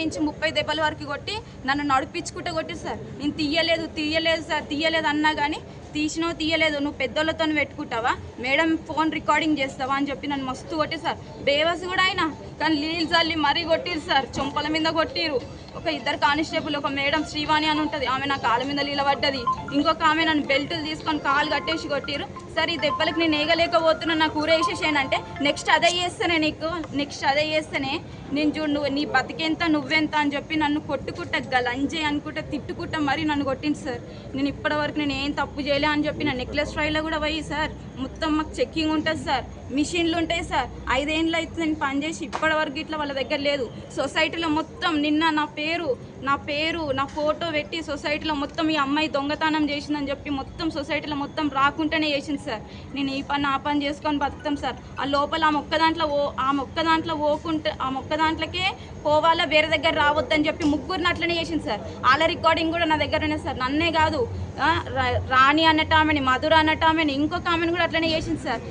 నుంచి 30 దెబ్బల వరకు కొట్టి నన్ను నడిపించుకుంటూ కొట్టి సార్. నేను తీయలేదు సార్, తీయలేదు అన్నా కానీ తీయలేదు, నువ్వు పెద్దోళ్ళతో పెట్టుకుంటావా, మేడం ఫోన్ రికార్డింగ్ చేస్తావా అని చెప్పి నన్ను మస్తు కొట్టి సార్. బేవస్ కూడా అయినా కానీ నీళ్ళు చల్లి మరీ కొట్టిరు సార్, చొంపల మీద కొట్టిరు. ఒక 2 కానిస్టేబుల్, ఒక మేడం శ్రీవాణి అని ఉంటుంది, ఆమె నా కాళ్ళ మీద నిలబడ్డది. ఇంకొక ఆమె నన్ను బెల్టులు తీసుకొని కాలు కట్టేసి కొట్టిరు సార్. ఈ దెబ్బలకి నేను ఏగలేకపోతున్నా, నాకు ఊరేసేసేనంటే నెక్స్ట్ అదే చేస్తేనే నేను చూడు నువ్వు నీ బతికెంత నువ్వెంత అని చెప్పి నన్ను కొట్టుకుంటా గలంజే అనుకుంటా తిట్టుకుంటా మరీ నన్ను కొట్టింది సార్. నేను ఇప్పటివరకు నేను ఏం తప్పు చేయలే అని చెప్పి నా నెక్లెస్ ట్రైలో కూడా పోయి సార్ మొత్తం మాకు చెక్కింగ్ ఉంటుంది సార్, మిషన్లు ఉంటాయి సార్. 5 ఏళ్ళు అయితే నేను పనిచేసి ఇప్పటివరకు ఇట్లా వాళ్ళ దగ్గర లేదు. సొసైటీలో మొత్తం నిన్న నా పేరు నా ఫోటో పెట్టి సొసైటీలో మొత్తం ఈ అమ్మాయి దొంగతనం చేసిందని చెప్పి మొత్తం సొసైటీలో మొత్తం రాకుండానే చేసింది సార్. నేను ఈ పని ఆ పని చేసుకొని బతుకుతాం సార్. ఆ లోపల ఆ మొక్క దాంట్లోకే పోవాలా, వేరే దగ్గర రావద్దని చెప్పి ముగ్గురిని అట్లనే చేసింది సార్. వాళ్ళ రికార్డింగ్ కూడా నా దగ్గర ఉన్నాయి సార్. నన్నే కాదు రాణి అన్నట్టు ఆమెని, మధుర అన్నట్టు ఆమెని, ఇంకొక ఆమెను కూడా అట్లనే చేసింది సార్.